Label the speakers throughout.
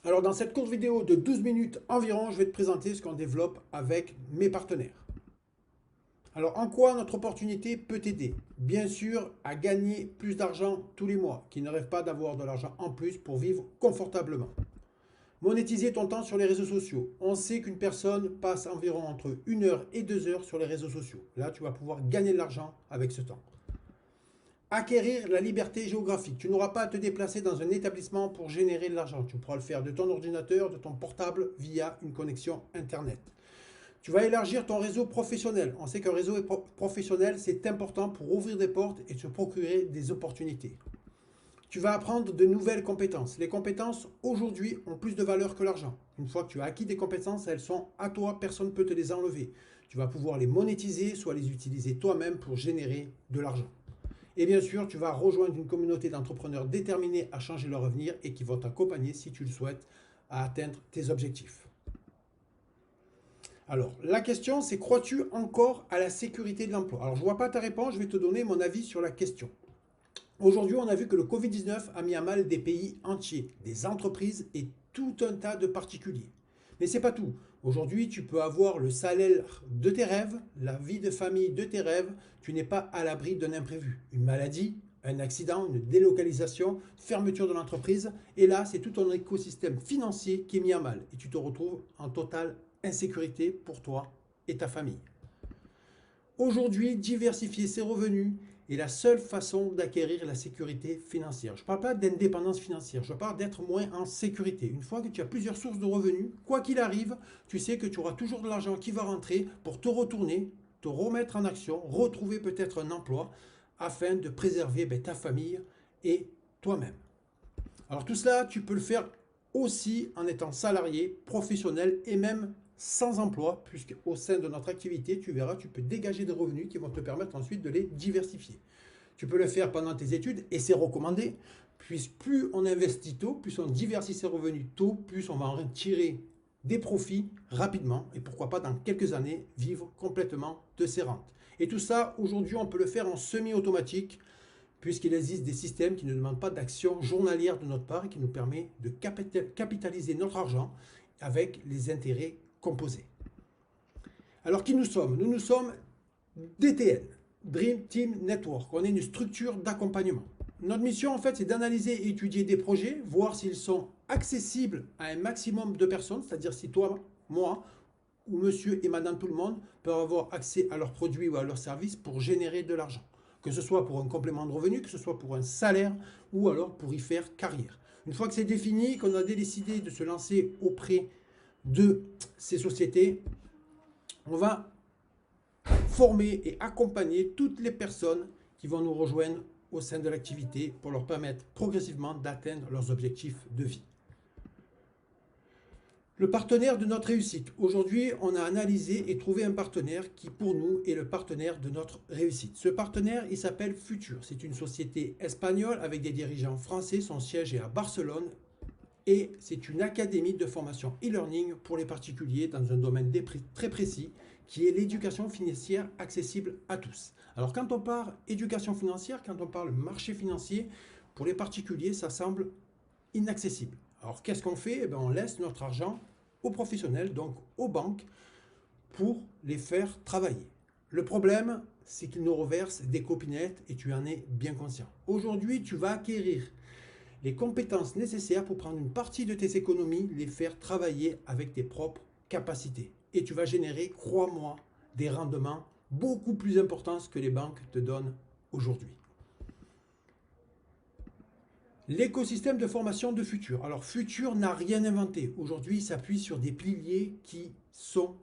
Speaker 1: Alors dans cette courte vidéo de 12 minutes environ, je vais te présenter ce qu'on développe avec mes partenaires. Alors en quoi notre opportunité peut t'aider? Bien sûr à gagner plus d'argent tous les mois, qui ne rêve pas d'avoir de l'argent en plus pour vivre confortablement. Monétiser ton temps sur les réseaux sociaux. On sait qu'une personne passe environ entre 1 heure et 2 heures sur les réseaux sociaux. Là, tu vas pouvoir gagner de l'argent avec ce temps. Acquérir la liberté géographique. Tu n'auras pas à te déplacer dans un établissement pour générer de l'argent. Tu pourras le faire de ton ordinateur, de ton portable via une connexion Internet. Tu vas élargir ton réseau professionnel. On sait qu'un réseau professionnel, c'est important pour ouvrir des portes et se procurer des opportunités. Tu vas apprendre de nouvelles compétences. Les compétences, aujourd'hui, ont plus de valeur que l'argent. Une fois que tu as acquis des compétences, elles sont à toi, personne ne peut te les enlever. Tu vas pouvoir les monétiser, soit les utiliser toi-même pour générer de l'argent. Et bien sûr, tu vas rejoindre une communauté d'entrepreneurs déterminés à changer leur avenir et qui vont t'accompagner, si tu le souhaites, à atteindre tes objectifs. Alors, la question, c'est crois-tu encore à la sécurité de l'emploi? Alors, je ne vois pas ta réponse, je vais te donner mon avis sur la question. Aujourd'hui, on a vu que le Covid-19 a mis à mal des pays entiers, des entreprises et tout un tas de particuliers. Mais ce n'est pas tout. Aujourd'hui, tu peux avoir le salaire de tes rêves, la vie de famille de tes rêves. Tu n'es pas à l'abri d'un imprévu. Une maladie, un accident, une délocalisation, fermeture de l'entreprise. Et là, c'est tout ton écosystème financier qui est mis à mal. Et tu te retrouves en totale insécurité pour toi et ta famille. Aujourd'hui, diversifier ses revenus est la seule façon d'acquérir la sécurité financière. Je ne parle pas d'indépendance financière, je parle d'être moins en sécurité. Une fois que tu as plusieurs sources de revenus, quoi qu'il arrive, tu sais que tu auras toujours de l'argent qui va rentrer pour te retourner, te remettre en action, retrouver peut-être un emploi afin de préserver ta famille et toi-même. Alors tout cela, tu peux le faire aussi en étant salarié, professionnel et même sans emploi, puisque au sein de notre activité, tu verras, tu peux dégager des revenus qui vont te permettre ensuite de les diversifier. Tu peux le faire pendant tes études et c'est recommandé, puisque plus on investit tôt, plus on diversifie ses revenus tôt, plus on va en tirer des profits rapidement et pourquoi pas dans quelques années vivre complètement de ses rentes. Et tout ça, aujourd'hui, on peut le faire en semi-automatique puisqu'il existe des systèmes qui ne demandent pas d'action journalière de notre part et qui nous permettent de capitaliser notre argent avec les intérêts composés. Alors qui nous sommes? Nous sommes DTN, Dream Team Network. On est une structure d'accompagnement. Notre mission, en fait, c'est d'analyser et étudier des projets, voir s'ils sont accessibles à un maximum de personnes, c'est-à-dire si toi, moi, ou monsieur et madame tout le monde peuvent avoir accès à leurs produits ou à leurs services pour générer de l'argent. Que ce soit pour un complément de revenu, que ce soit pour un salaire ou alors pour y faire carrière. Une fois que c'est défini, qu'on a décidé de se lancer auprès de ces sociétés, on va former et accompagner toutes les personnes qui vont nous rejoindre au sein de l'activité pour leur permettre progressivement d'atteindre leurs objectifs de vie. Le partenaire de notre réussite. Aujourd'hui, on a analysé et trouvé un partenaire qui, pour nous, est le partenaire de notre réussite. Ce partenaire, il s'appelle Futur. C'est une société espagnole avec des dirigeants français. Son siège est à Barcelone et c'est une académie de formation e-learning pour les particuliers dans un domaine très précis qui est l'éducation financière accessible à tous. Alors quand on parle éducation financière, quand on parle marché financier, pour les particuliers, ça semble inaccessible. Alors qu'est-ce qu'on fait? On laisse notre argent aux professionnels, donc aux banques, pour les faire travailler. Le problème, c'est qu'ils nous reversent des copinettes et tu en es bien conscient. Aujourd'hui, tu vas acquérir les compétences nécessaires pour prendre une partie de tes économies, les faire travailler avec tes propres capacités. Et tu vas générer, crois-moi, des rendements beaucoup plus importants que les banques te donnent aujourd'hui. L'écosystème de formation de Futur. Alors Futur n'a rien inventé. Aujourd'hui, il s'appuie sur des piliers qui sont,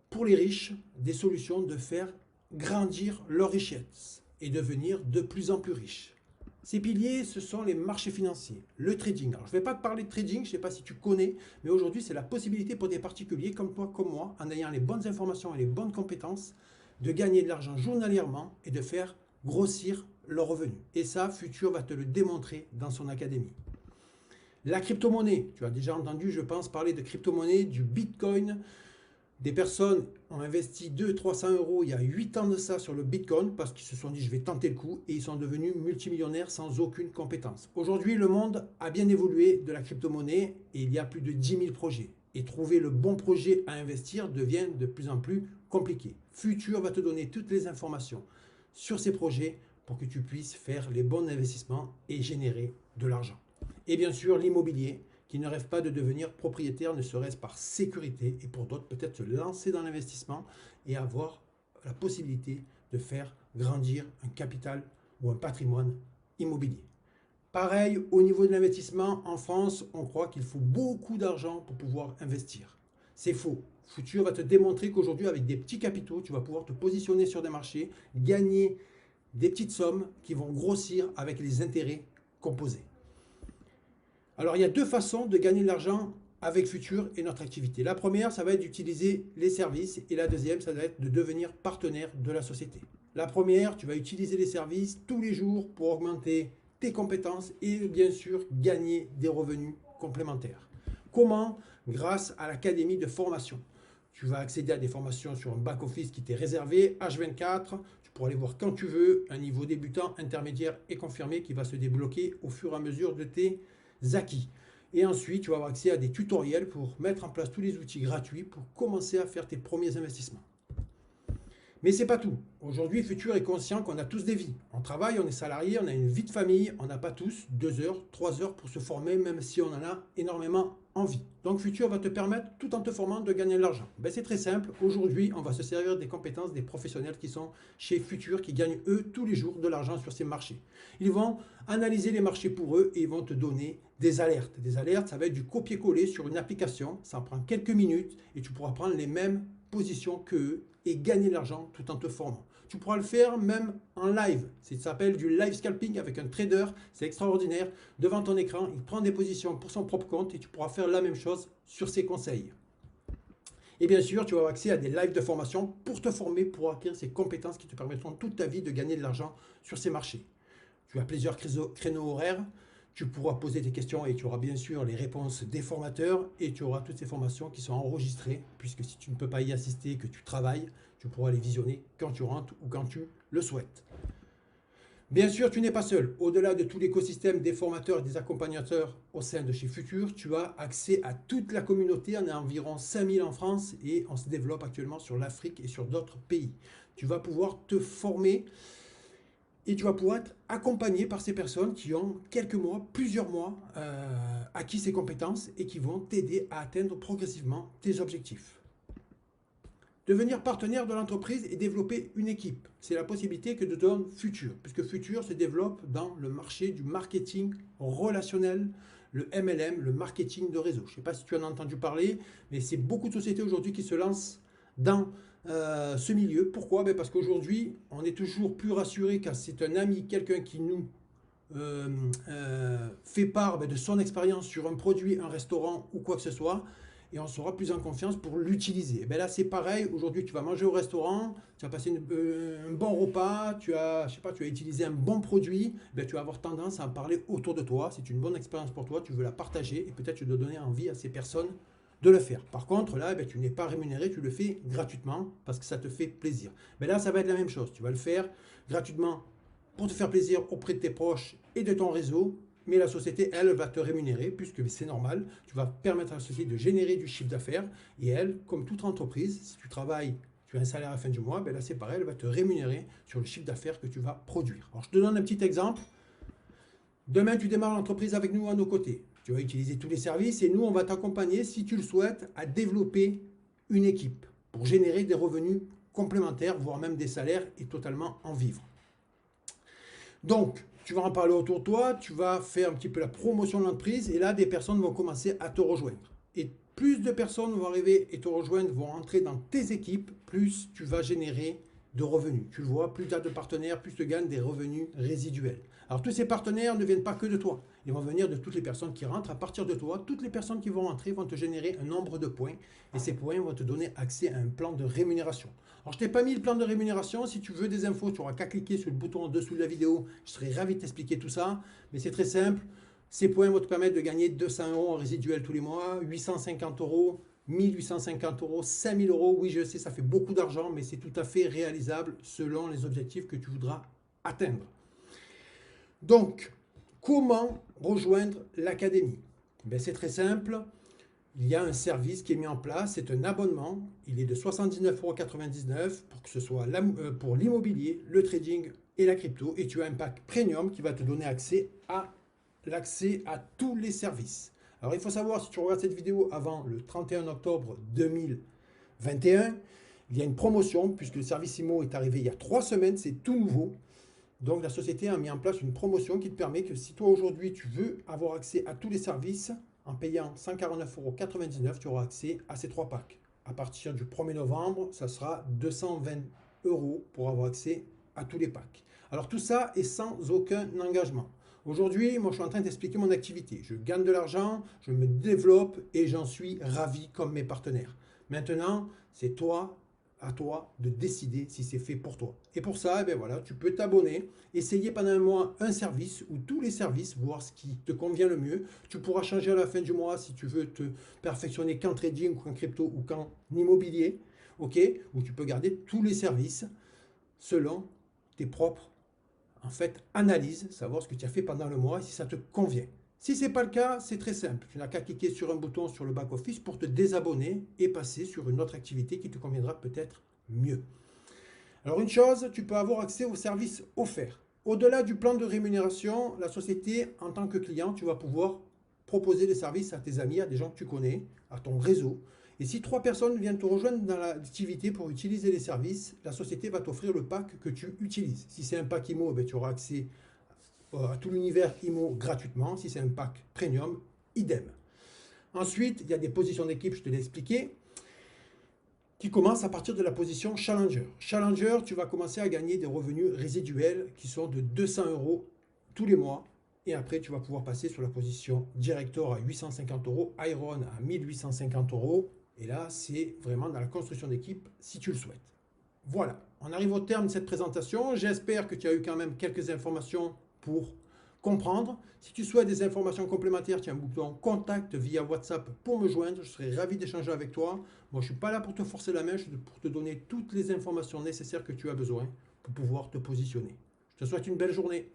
Speaker 1: pour les riches, des solutions de faire grandir leur richesse et devenir de plus en plus riches. Ces piliers, ce sont les marchés financiers, le trading. Alors, je ne vais pas te parler de trading, je ne sais pas si tu connais, mais aujourd'hui, c'est la possibilité pour des particuliers comme toi, comme moi, en ayant les bonnes informations et les bonnes compétences, de gagner de l'argent journalièrement et de faire grossir leurs revenus. Et ça, Futur va te le démontrer dans son académie. La crypto-monnaie, tu as déjà entendu, je pense, parler de crypto-monnaie, du Bitcoin. Des personnes ont investi 200-300 euros il y a 8 ans de ça sur le Bitcoin parce qu'ils se sont dit je vais tenter le coup et ils sont devenus multimillionnaires sans aucune compétence. Aujourd'hui, le monde a bien évolué de la crypto-monnaie et il y a plus de 10 000 projets. Et trouver le bon projet à investir devient de plus en plus compliqué. Futur va te donner toutes les informations sur ces projets pour que tu puisses faire les bons investissements et générer de l'argent. Et bien sûr, l'immobilier, qui ne rêve pas de devenir propriétaire, ne serait-ce par sécurité, et pour d'autres, peut-être se lancer dans l'investissement et avoir la possibilité de faire grandir un capital ou un patrimoine immobilier. Pareil, au niveau de l'investissement, en France, on croit qu'il faut beaucoup d'argent pour pouvoir investir. C'est faux. Futur va te démontrer qu'aujourd'hui, avec des petits capitaux, tu vas pouvoir te positionner sur des marchés, gagner des petites sommes qui vont grossir avec les intérêts composés. Alors, il y a deux façons de gagner de l'argent avec Futur et notre activité. La première, ça va être d'utiliser les services et la deuxième, ça va être de devenir partenaire de la société. La première, tu vas utiliser les services tous les jours pour augmenter tes compétences et bien sûr gagner des revenus complémentaires. Comment? Grâce à l'académie de formation. Tu vas accéder à des formations sur un back-office qui t'est réservé, H24. Tu pourras aller voir quand tu veux, un niveau débutant, intermédiaire et confirmé qui va se débloquer au fur et à mesure de tes acquis. Et ensuite, tu vas avoir accès à des tutoriels pour mettre en place tous les outils gratuits pour commencer à faire tes premiers investissements. Mais c'est pas tout. Aujourd'hui, Futur est conscient qu'on a tous des vies. On travaille, on est salarié, on a une vie de famille. On n'a pas tous 2 heures, 3 heures pour se former, même si on en a énormément envie. Donc Futur va te permettre, tout en te formant, de gagner de l'argent. Ben, c'est très simple. Aujourd'hui, on va se servir des compétences des professionnels qui sont chez Futur, qui gagnent eux tous les jours de l'argent sur ces marchés. Ils vont analyser les marchés pour eux et ils vont te donner des alertes. Des alertes, ça va être du copier-coller sur une application. Ça en prend quelques minutes et tu pourras prendre les mêmes positions qu'eux et gagner de l'argent tout en te formant. Tu pourras le faire même en live. Ça s'appelle du live scalping avec un trader. C'est extraordinaire. Devant ton écran, il prend des positions pour son propre compte et tu pourras faire la même chose sur ses conseils. Et bien sûr, tu vas avoir accès à des lives de formation pour te former, pour acquérir ces compétences qui te permettront toute ta vie de gagner de l'argent sur ces marchés. Tu as plusieurs créneaux horaires. Tu pourras poser tes questions et tu auras bien sûr les réponses des formateurs et tu auras toutes ces formations qui sont enregistrées puisque si tu ne peux pas y assister, que tu travailles, tu pourras les visionner quand tu rentres ou quand tu le souhaites. Bien sûr, tu n'es pas seul. Au-delà de tout l'écosystème des formateurs et des accompagnateurs au sein de chez Futur, tu as accès à toute la communauté. On est environ 5000 en France et on se développe actuellement sur l'Afrique et sur d'autres pays. Tu vas pouvoir te former et tu vas pouvoir être accompagné par ces personnes qui ont quelques mois, plusieurs mois acquis ces compétences et qui vont t'aider à atteindre progressivement tes objectifs. Devenir partenaire de l'entreprise et développer une équipe, c'est la possibilité que te donne Futur, puisque Futur se développe dans le marché du marketing relationnel, le MLM, le marketing de réseau. Je ne sais pas si tu en as entendu parler, mais c'est beaucoup de sociétés aujourd'hui qui se lancent dans ce milieu. Pourquoi? Parce qu'aujourd'hui, on est toujours plus rassuré quand c'est un ami, quelqu'un qui nous fait part de son expérience sur un produit, un restaurant ou quoi que ce soit, et on sera plus en confiance pour l'utiliser. Là, c'est pareil. Aujourd'hui, tu vas manger au restaurant, tu vas passer un bon repas, tu as utilisé un bon produit, tu vas avoir tendance à en parler autour de toi. C'est une bonne expérience pour toi, tu veux la partager et peut-être tu dois donner envie à ces personnes de le faire. Par contre, là, tu n'es pas rémunéré, tu le fais gratuitement parce que ça te fait plaisir. Mais là, ça va être la même chose. Tu vas le faire gratuitement pour te faire plaisir auprès de tes proches et de ton réseau. Mais la société, elle, va te rémunérer puisque c'est normal. Tu vas permettre à la société de générer du chiffre d'affaires. Et elle, comme toute entreprise, si tu travailles, tu as un salaire à la fin du mois, là, c'est pareil, elle va te rémunérer sur le chiffre d'affaires que tu vas produire. Alors, je te donne un petit exemple. Demain, tu démarres l'entreprise avec nous à nos côtés. Tu vas utiliser tous les services et nous, on va t'accompagner, si tu le souhaites, à développer une équipe pour générer des revenus complémentaires, voire même des salaires et totalement en vivre. Donc, tu vas en parler autour de toi, tu vas faire un petit peu la promotion de l'entreprise et là, des personnes vont commencer à te rejoindre. Et plus de personnes vont arriver et te rejoindre, vont entrer dans tes équipes, plus tu vas générer de revenus. Tu le vois, plus tu as de partenaires, plus tu gagnes des revenus résiduels. Alors tous ces partenaires ne viennent pas que de toi. Ils vont venir de toutes les personnes qui rentrent. À partir de toi, toutes les personnes qui vont rentrer vont te générer un nombre de points. Et ces points vont te donner accès à un plan de rémunération. Alors je t'ai pas mis le plan de rémunération. Si tu veux des infos, tu n'auras qu'à cliquer sur le bouton en dessous de la vidéo. Je serai ravi de t'expliquer tout ça. Mais c'est très simple. Ces points vont te permettre de gagner 200 € en résiduel tous les mois, 850 €, 1850 €, 5000 €. Oui, je sais, ça fait beaucoup d'argent, mais c'est tout à fait réalisable selon les objectifs que tu voudras atteindre. Donc, comment rejoindre l'académie? Ben, c'est très simple. Il y a un service qui est mis en place, c'est un abonnement. Il est de 79,99 € pour que ce soit pour l'immobilier, le trading et la crypto. Et tu as un pack premium qui va te donner l'accès à tous les services. Alors il faut savoir, si tu regardes cette vidéo avant le 31 octobre 2021, il y a une promotion puisque le service IMO est arrivé il y a 3 semaines, c'est tout nouveau. Donc la société a mis en place une promotion qui te permet que si toi aujourd'hui tu veux avoir accès à tous les services, en payant 149,99 €, tu auras accès à ces 3 packs. À partir du 1er novembre, ça sera 220 € pour avoir accès à tous les packs. Alors tout ça est sans aucun engagement. Aujourd'hui, moi je suis en train d'expliquer mon activité. Je gagne de l'argent, je me développe et j'en suis ravi comme mes partenaires. Maintenant, c'est à toi de décider si c'est fait pour toi. Et pour ça, eh bien voilà, tu peux t'abonner, essayer pendant un mois un service ou tous les services, voir ce qui te convient le mieux. Tu pourras changer à la fin du mois si tu veux te perfectionner qu'en trading ou qu'en crypto ou qu'en immobilier, ok? Ou tu peux garder tous les services selon tes propres analyses, savoir ce que tu as fait pendant le mois et si ça te convient. Si ce n'est pas le cas, c'est très simple. Tu n'as qu'à cliquer sur un bouton sur le back-office pour te désabonner et passer sur une autre activité qui te conviendra peut-être mieux. Alors une chose, tu peux avoir accès aux services offerts. Au-delà du plan de rémunération, la société, en tant que client, tu vas pouvoir proposer des services à tes amis, à des gens que tu connais, à ton réseau. Et si 3 personnes viennent te rejoindre dans l'activité pour utiliser les services, la société va t'offrir le pack que tu utilises. Si c'est un pack IMO, tu auras accès à tout l'univers IMO gratuitement. Si c'est un pack premium, idem. Ensuite, il y a des positions d'équipe, je te l'ai expliqué, qui commencent à partir de la position Challenger. Challenger, tu vas commencer à gagner des revenus résiduels qui sont de 200 € tous les mois. Et après, tu vas pouvoir passer sur la position Director à 850 €, Iron à 1850 €. Et là, c'est vraiment dans la construction d'équipe si tu le souhaites. Voilà, on arrive au terme de cette présentation. J'espère que tu as eu quand même quelques informations pour comprendre. Si tu souhaites des informations complémentaires, tu as un bouton contact via WhatsApp pour me joindre. Je serai ravi d'échanger avec toi. Moi, je ne suis pas là pour te forcer la main, je suis pour te donner toutes les informations nécessaires que tu as besoin pour pouvoir te positionner. Je te souhaite une belle journée.